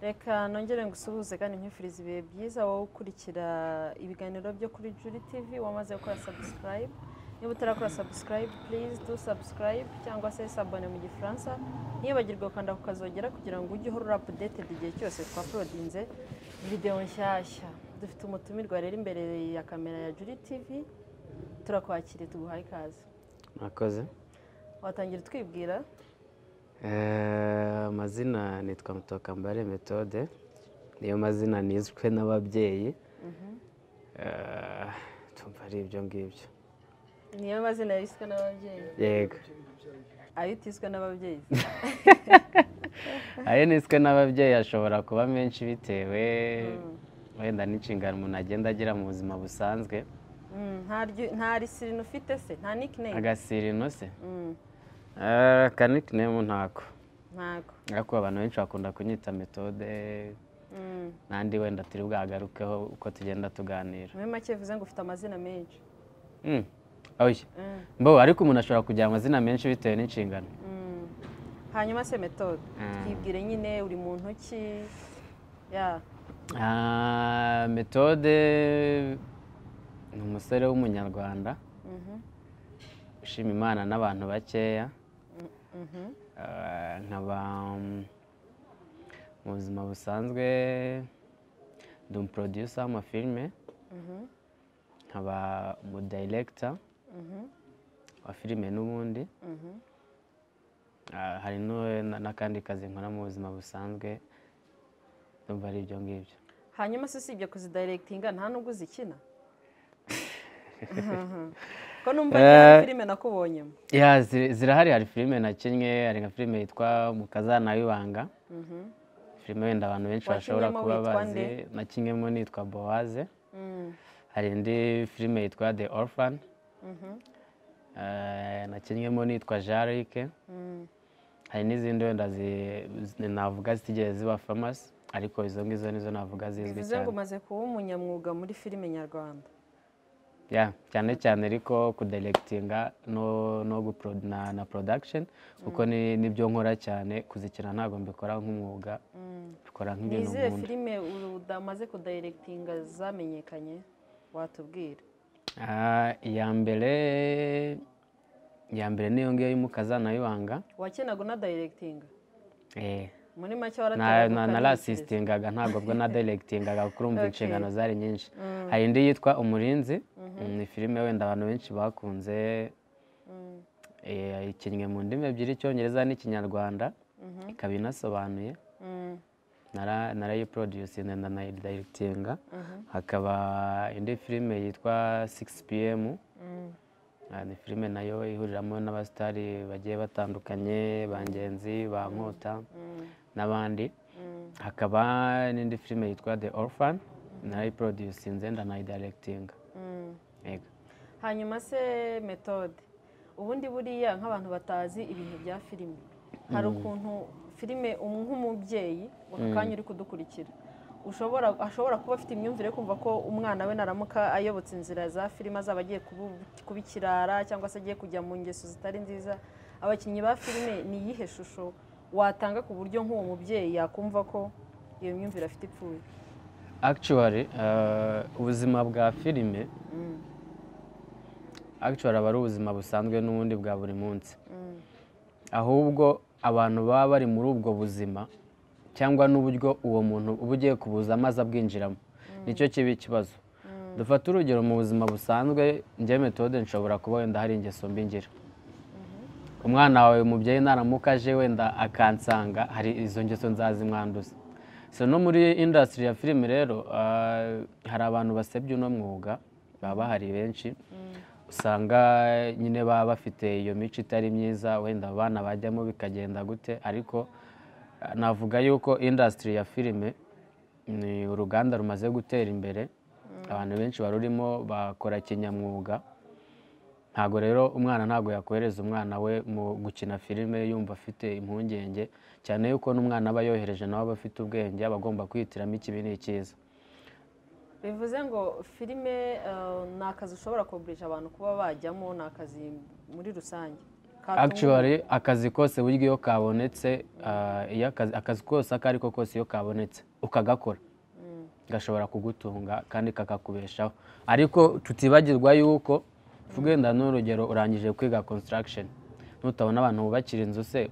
reka nongere ngusuhuze kandi nkwifuriza ibihe byiza wowe ukurikira ibiganiro byo kuri Juri TV wamaze gukora subscribe. Niba utarakora subscribe please do subscribe cyangwa se s'abonner mu gifaransa. Ntibagirwe kanda kukazogera kugira ngo ujye uhora updated igihe cyose twaploadinze video nshyashya. Dufite umutumirwa rero imbere ya kamera ya Juri TV. Turakwakiriye tuguhaye ikaze. Mwakoze. Watangira twibwira? Amazina nitwa Mutokambare Methode. Niyo mazina nizwe n'ababyeyi. Tumva ari ibyo ngibyo. Niyo mazina yiswe n'ababyeyi? Yego. Ayo utiswe n'ababyeyi? Ayo niswe n'ababyeyi ashobora kuba menshi bitewe wenda n'inshingano umuntu agenda agira mu buzima busanzwe. Nta risirino ufite se? Nta nickname? Agasirino se? Ka nickname ntako. Ntako. Ariko abantu benshi bakunda kunyita Methode. Nandi wenda turi bwagarukeho uko tugenda tuganira. Muri make bivuze ngo ufite amazina menshi. Oya. Mbo ariko umuntu ashobora kugira amazina menshi bitewe n'inshingano. Hanyuma se Methode, twibwire nyine uri muntu ki? Ya. Methode ni umusore w'umunyarwanda. Ushima Imana n'abantu bakeya. Nkaba mu buzima busanzwe ndi umuproducer w'amafilime. Nkaba mu director wa filime n'ubundi. Hari n'akandi kazi nkora mu buzima busanzwe. Ndumva ari ibyo ngibyo. Hanyuma se usibye kuzidirectinga nta nubwo uzikina? Ko numva ari filime nakubonyemo. Ya zirahari, hari filime nakinnye, hari nka filime yitwa Mukazana w'ibanga. Filime wenda abantu benshi bashobora kuba bazi. Nakinnyemo nitwa Boaze. Hari indi filime yitwa The Orphan. Nakinnyemo nitwa Jarike. Hari n'izindi wenda navuga zitigeze ziba famous, ariko izo ngizo nizo navuga zizwi cyane. Bivuze ngo umaze kuba umunyamwuga muri filime nyarwanda? Cyane cyane ariko kudirectinga na production kuko nibyo nkora cyane. Kuzikina ntabwo mbikora nk'umwuga, bikora nk'ibintu nkunda. Nizihe filime udamaze kudirectinga zamenyekanye watubwira? iya mbere niyo ngiyo y'Umukazana w'ibanga. Wakenaga na directinga? Muri make waratanga narasistingaga, ntabwo bwo na directingaga kuko urumva inshingano zari nyinshi. Hari indi yitwa Umurinzi, ni filime wenda abantu benshi bakunze. Ikinnye mu ndimi ebyiri, Icyongereza n'Ikinyarwanda, ikaba inasobanuye. Narayiproduce ndanayidirectinga. Hakaba indi filime yitwa 6pm. Ni filime nayo ihuriramo n'abasitari bagiye batandukanye, Bangenzi, Bankota n'abandi. Hakaba n'indi filime yitwa The Orphan, narayiproduce ndanayidirectinga. Hanyuma se Methode, ubundi buriya nk'abantu batazi ibintu bya filime, hari ukuntu filime nk'umubyeyi wakanya uri kudukurikira ashobora kuba afite imyumvire yo kumva ko umwana we naramuka ayobotse inzira za filime azaba agiye kubikirara cyangwa se agiye kujya mu ngeso zitari nziza. Abakinnyi ba filime ni iyihe shusho watanga ku buryo nk'uwo mubyeyi yakumva ko iyo myumvire afite ipfuye? Actually ubuzima bwa filime aba ari ubuzima busanzwe n'ubundi bwa buri munsi. Ahubwo abantu baba bari muri ubwo buzima cyangwa n'uburyo uwo muntu uba ugiye kubuza amaze abwinjiramo, nicyo kiba ikibazo. Dufata urugero mu buzima busanzwe, njye Methode nshobora kuba wenda hari ingeso mbi ngira. Umwana wawe umubyeyi naramuka aje wenda akansanga, hari izo ngeso nzazimwanduza. So no muri industry ya filime rero hari abantu basebya uno mwuga, baba bahari benshi. Usanga nyine baba bafite iyo mico itari myiza, wenda abana bajyamo bikagenda gute. Ariko navuga yuko industry ya filime ni uruganda rumaze gutera imbere. Abantu benshi barurimo bakora kinyamwuga. Ntago rero umwana ntago yakohereza umwana we mu gukina filime yumva afite impungenge, cyane yuko n'umwana aba yohereje nawe aba afite ubwenge, aba agomba kwihitiramo ikibi n'ikiza. Bivuze ngo filime ni akazi ushobora kuburisha abantu kuba bajyamo, ni akazi muri rusange? actually akazi kose buryo iyo kabonetse akazi kose akariko kose iyo kabonetse ukagakora gashobora kugutunga kandi kakakubeshaho ariko tutibagirwa yuko tugenda n'urugero urangije kwiga construction nutabona abantu bubakira inzu se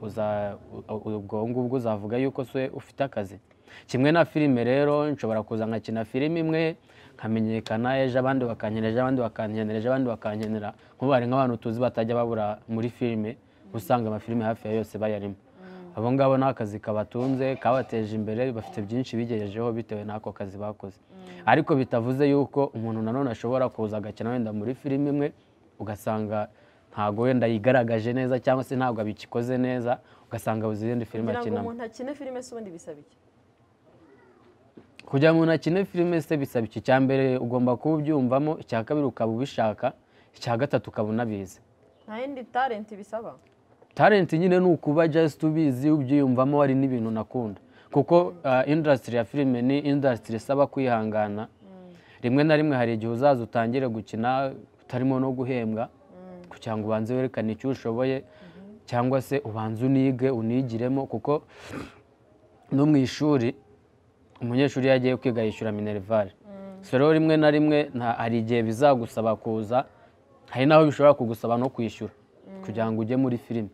ubwo ngubwo uzavuga yuko se ufite akazi kimwe na filime rero nshobora kuza nkakina filime imwe nkamenyekana ejo abandi bakankenera abandi bakankenera abandi bakankenera nk'ubari nk'abantu tuzi batajya babura muri filime usanga amafilime hafi ya yose bayarimo abo ngabo n'akazi kabatunze kabateje imbere bafite byinshi bigejejeho bitewe n'ako kazi bakoze ariko bitavuze yuko umuntu nanone ashobora kuza agakina wenda muri filime imwe ugasanga ntago wenda yigaragaje neza cyangwa se ntabwo abikikoze neza ugasanga buzi izindi filime akinamo. Kugira ngo umuntu akine filime se ubundi bisaba iki? Kugira ngo umuntu akine filime se bisaba iki? Icya mbere ugomba kuba ubyumvamo, icya kabiri ukaba ubishaka, icya gatatu ukaba unabizi. Nta yindi talent bisaba? Talent nyine ni ukuba just ubizi ubyiyumvamo hari n'ibintu nakunda kuko industry ya filime ni industry isaba kwihangana. Rimwe na rimwe hari igihe uzaza utangire gukina utarimo no guhembwa kugira ngo ubanze werekane icyo ushoboye cyangwa se ubanze unige unigiremo kuko no mu ishuri umunyeshuri yagiye kwiga yishyura minerivare. So rero rimwe na rimwe hari igihe bizagusaba kuza, hari naho bishobora kugusaba no kwishyura kugira ngo ujye muri filime.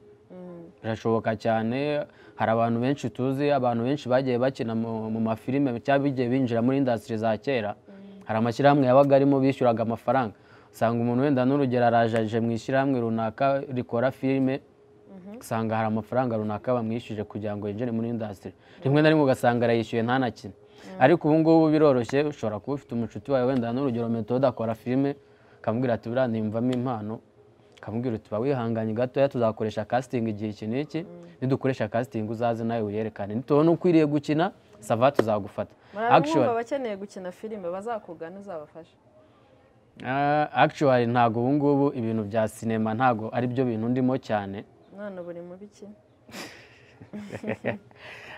Birashoboka cyane, hari abantu benshi tuzi, abantu benshi bagiye bakina mu mafilime cyangwa bigiye binjira muri industry za kera. Hari amashyirahamwe yabaga arimo bishyuraga amafaranga. Usanga umuntu wenda n'urugero arajaje mu ishyirahamwe runaka rikora filime, usanga hari amafaranga runaka bamwishyuje kugira ngo yinjire muri industry. Rimwe na rimwe ugasanga arayishyuye ntanakine. Ariko ubu ngubu biroroshye, ushobora kuba ufite umucuti wawe wenda n'urugero Methode akora filime, akamubwira ati buriya nimvamo impano, akamubwira uti ba wihanganye gatoya tuzakoresha casting igihe iki n'iki, nidukoresha casting uzaze nawe uyerekane, nitubona ukwiriye gukina sava tuzagufata. Actually bakeneye gukina filime bazakugana uzabafasha. Actually ntago ubu ngubu ibintu bya cinema ntago ari byo bintu ndimo cyane. None buri mu biki?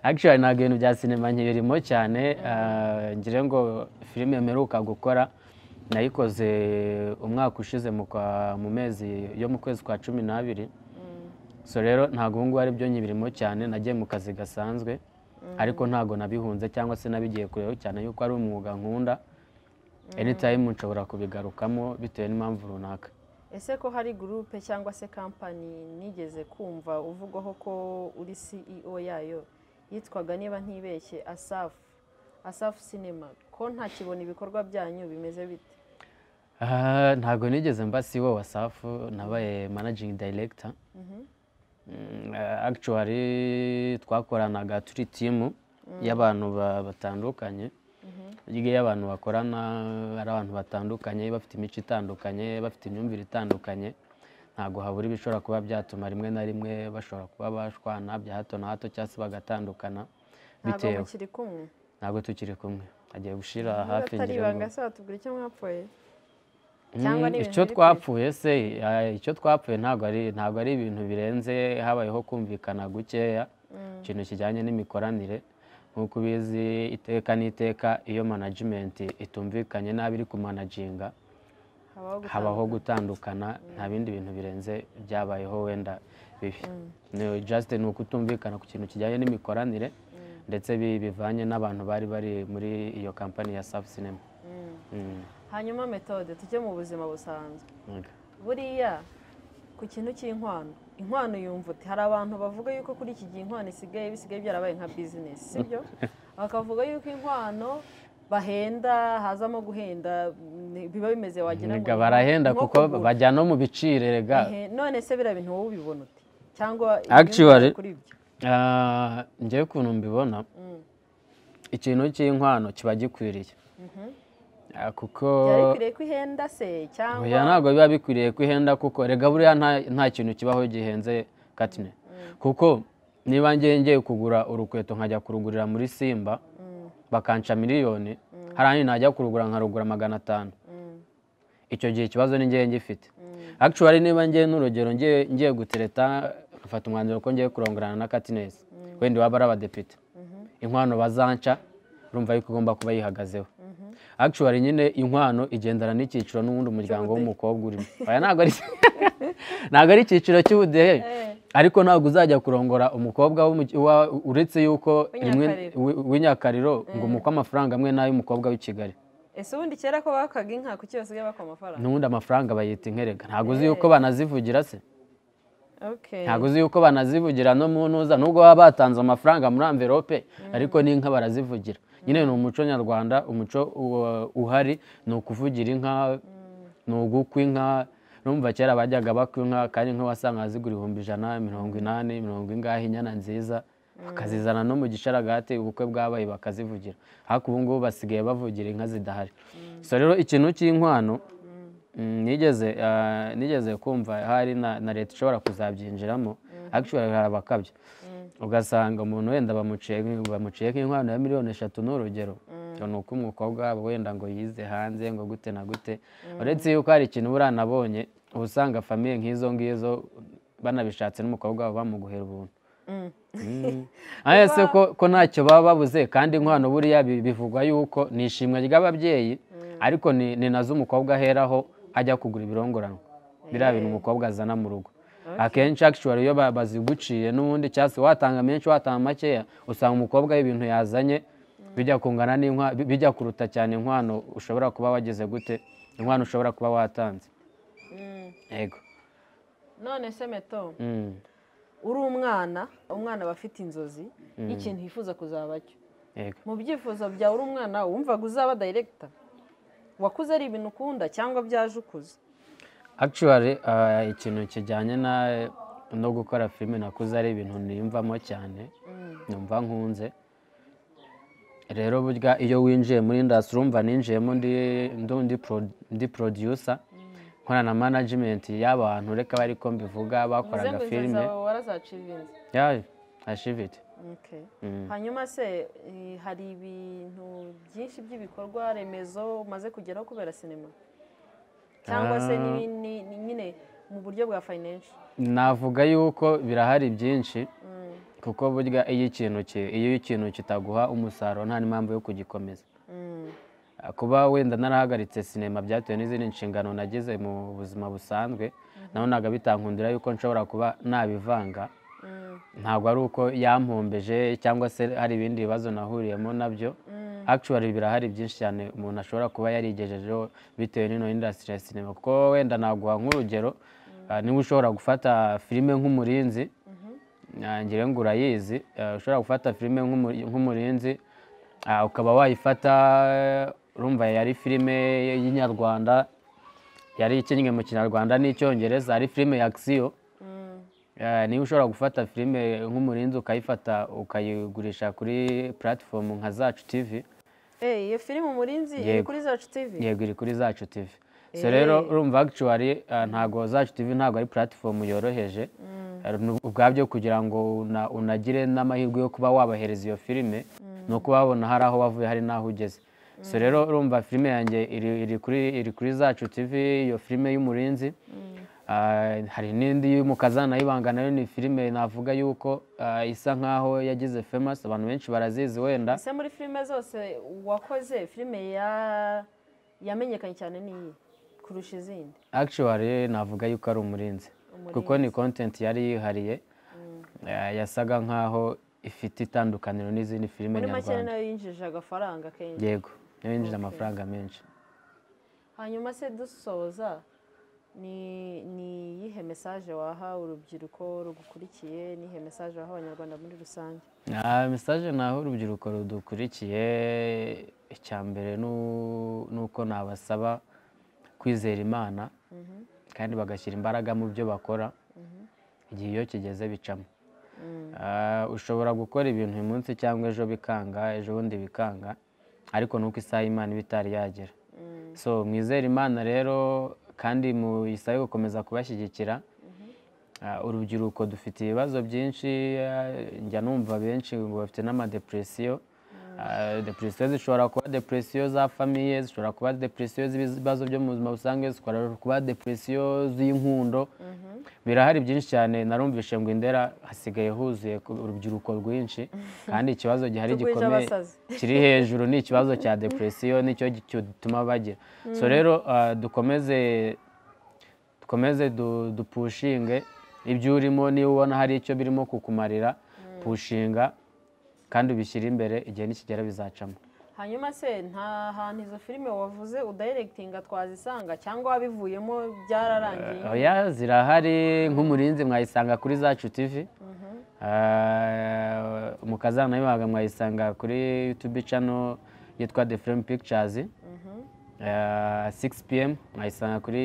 Actually ntago ibintu bya cinema nkirimo cyane. Ngire ngo filime mperuka gukora nayikoze umwaka ushize mu mezi yo mu kwezi kwa 12. So rero ntago ubu ngubu ari byo nkibirimo cyane, nagiye mu kazi gasanzwe ariko ntago nabihunze cyangwa se nabigiye kureho cyane yuko ari umwuga nkunda. Anytime nshobora kubigarukamo bitewe n'impamvu runaka. Ese ko hari groupe cyangwa se company nigeze kumva uvugwaho ko uri CEO yayo yitwaga niba ntibeshye Asaf Cinema, ko nta kibona ibikorwa byanyu bimeze bite? Ntago nigeze mba CEO wa Asaf, nabaye managing director. Actually twakoranaga turi team y'abantu batandukanye. Igihe abantu bakorana ari abantu batandukanye, bafite imico itandukanye, bafite imyumvire itandukanye, ntago habura ibishobora kuba byatuma rimwe na rimwe bashobora kuba bashwana bya hato na hato cyangwa se bagatandukana bitewe. Ntago mukiri kumwe? Ntago tukiri kumwe, agiye gushira hafi ngira ngo. Ibanga se watubwira icyo mwapfuye? Cyangwa ni icyo twapfuye se, icyo twapfuye ntago ari ibintu birenze, habayeho kumvikana gukeya, ikintu kijyanye n'imikoranire. Nkuko ubizi iteka n'iteka iyo management itumvikanye nabi iri kumanaginga habaho gutandukana, nta bindi bintu birenze byabayeho wenda bibi. Just ni ukutumvikana ku kintu kijyanye n'imikoranire ndetse bivanye n'abantu bari muri iyo company ya Asaf Cinema. Hanyuma Methode tujye mu buzima busanzwe. Buriya ku kintu cy'inkwano, inkwano yumva uti hari abantu bavuga yuko kuri iki gihe inkwano bisigaye byarabaye nka business, sibyo? Bakavuga yuko inkwano bahenda, hazamo guhenda, biba bimeze wagira ngo barahenda kuko bajya no mu bicire rega. None se bira bintu wowe ubibona uti cyangwa actually ngiye kuntu mbibona ikintu cy'inkwano kiba gikwiriye. Kuko byarikwiriye kwihenda se cyangwa ntabwo biba bikwiriye kwihenda kuko rega buriya nta kintu kibaho gihenze Katine. Kuko niba ngiye kugura urukweto nkajya kurugurira muri Simba bakanca miliyoni, harani najya kurugura nkarugura 500. Icyo gihe ikibazo ni ngiye ngifite. Actually niba ngiye n'urugero ngiye gutereta gufata umwanzuro ko ngiye kurongorana na Katines, wenda waba ari abadepite, inkwano bazanca urumva yuko ugomba kuba yihagazeho. Actually nyine inkwano igendana n'icyiciro n'ubundi umuryango w'umukobwa urimo. Aya ntabwo ari ntabwo ari icyiciro cy'ubudehe ariko ntabwo uzajya kurongora umukobwa uretse yuko w'inyakariro ngo umuke amafaranga amwe n'ay'umukobwa w'i Kigali. Ese ubundi kera ko bakaga inka kuki basigaye bakwa amafaranga? N'ubundi amafaranga bayita inkerega, ntabwo uzi yuko banazivugira se? Ntabwo uzi yuko banazivugira no mu ntuza, nubwo baba batanze amafaranga muri amverope ariko n'inka barazivugira. Nyine ni umuco nyarwanda, umuco uhari ni ukuvugira inka, ni ugukwa inka. Numva kera bajyaga bakwa inka kandi inka wasanga zigura 180, 180 ingahe, inyana nziza bakazizana no mu gisharagati ubukwe bwabaye bakazivugira. Ariko ubu ngubu basigaye bavugira inka zidahari. So rero ikintu cy'inkwano nigeze kumva hari na leta ishobora kuzabyinjiramo, actually harabakabye ugasanga umuntu wenda bamuciye nk'inkwano ya 3 miliyoni n'urugero, ni uko umukobwa wabo wenda ngo yize hanze ngo gute na gute. Uretse yuko hari ikintu buranabonye usanga famiye nk'izo ngizo banabishatse n'umukobwa wabo bamuguhera ubuntu. Ese ko ntacyo baba babuze, kandi inkwano buriya bivugwa yuko ni ishimwe ry'ababyeyi ariko ni nazo umukobwa aheraho ajya kugura ibirongoranwa biriya bintu umukobwa azana mu rugo. Akenshi actually iyo baziguciye n'ubundi cyase watanga menshi watanga makeya, usanga umukobwa y'ibintu yazanye bijya kungana n'inkwa, bijya kuruta cyane inkwano ushobora kuba wageze gute, inkwano ushobora kuba watanze. Yego. None se Meto, uri umwana aba afite inzozi y'ikintu yifuza kuzaba cyo. Mu byifuzo byawe uri umwana wumvaga uzaba director? Wakuze ari ibintu ukunda cyangwa byaje ukuze? Actually ikintu kijyanye no gukora filime nakuze ari ibintu niyumvamo cyane, numva nkunze. Rero burya iyo winjiye muri industry urumva ninjiyemo ndi producer, nkora na management y'abantu, reka bari ko mbivuga bakoraga filime. Yeah, achieve it. Okay. Hanyuma se hari ibintu byinshi by'ibikorwa remezo umaze kugeraho kubera sinema? Cyangwa se ni nyine mu buryo bwa financial? Navuga yuko birahari byinshi, kuko burya iyo ikintu kitaguha umusaruro nta n'impamvu yo kugikomeza. Kuba wenda narahagaritse sinema byatewe n'izindi nshingano nagize mu buzima busanzwe, nabonaga bitankundira yuko nshobora kuba nabivanga. Ntabwo ari uko yampombeje cyangwa se hari ibindi bibazo nahuriyemo nabyo. Actually birahari byinshi cyane umuntu ashobora kuba yarigejejeho bitewe n'ino industry ya sinema. Kuko wenda naguha nk'urugero, niba ushobora gufata filime nk'umurinzi, ngire ngo urayizi, ushobora gufata filime nk'umurinzi ukaba wayifata, urumva yari filime y'inyarwanda, yari ikinnye mu kinyarwanda n'icyongereza, ari filime ya action. Niba ushobora gufata filime nk'umurinzi ukayifata ukayigurisha kuri platform nka Zacu TV. Iyo filime umurinzi iri kuri Zacu TV? Yego, iri kuri Zacu TV. So rero urumva actually ntago Zacu TV ntago ari platform yoroheje ubwabyo kugira ngo unagire n'amahirwe yo kuba wabahereza iyo filime, no kubabona hari aho wavuye hari naho ugeze. So rero urumva filime yanjye iri kuri Zacu TV, iyo filime y'umurinzi. Hari n'indi y'umukazana y'ibanga, nayo ni filime navuga yuko isa nkaho yagize famous, abantu benshi barazizi wenda. Ese muri filime zose wakoze filime yamenyekanye cyane niyi kurusha izindi? Actually navuga yuko ari umurinzi, kuko ni content yari yihariye, yasaga nkaho ifite itandukaniro n'izindi filime nyarwanda. Muri make nayo yinjije agafaranga kenshi? Yego, nayo yinjije amafaranga menshi. Hanyuma se dusoza, ni iyihe message waha urubyiruko rugukurikiye, ni iyihe message waha abanyarwanda muri rusange? Message naho urubyiruko rudukurikiye, icyambere nuko nabasaba kwizera Imana kandi bagashyira imbaraga mu byo bakora, igihe iyo kigeze bicamo. Ushobora gukora ibintu uyu munsi cyangwa ejo bikanga, ejo bundi bikanga, ariko nuko isaha Imana ibitari yagera. So mwizera Imana rero, kandi muyisabe gukomeza kubashyigikira. Urubyiruko dufite ibibazo byinshi, njya numva benshi ngo bafite n'amadepresiyo. Depresiyo zishobora kuba depresiyo za famiye, zishobora kuba depresiyo z'ibibazo byo mu buzima busanzwe, zishobora kuba depresiyo z'inkundo. Birahari byinshi cyane. Narumvishe ngo Indera hasigaye huzuye urubyiruko rwinshi, kandi ikibazo gihari gikomeye kiri hejuru ni ikibazo cya depresiyo, nicyo gituma bagira. So rero dukomeze dukomeze dupushinge ibyo urimo, niba ubona hari icyo birimo kukumarira pushinga kandi ubishyire imbere, igihe nikigera bizacamo. hanyuma se nta hantu izo filime wavuze udayiregitinga twazisanga cyangwa wabivuyemo byararangiye? Oya, zirahari. Nk'umurinzi mwayisanga kuri Zacu TV, umukazana nayo mwayisanga kuri YouTube channel yitwa The Flame Pictures. 6 PM mwayisanga kuri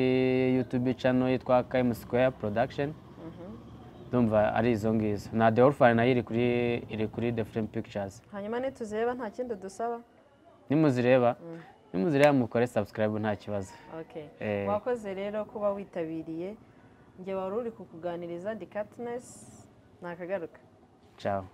YouTube channel yitwa KM Square Production. Ndumva ari izo ngizo. Na The Orphan nayo iri kuri The Flame Pictures. hanyuma nituzireba nta kindi dusaba? Nimuzireba mukore subscribe nta kibazo. Okay. Wakoze rero kuba witabiriye. Njye wari uri kukuganiriza, ndi Katness, nakagaruka. Ciao.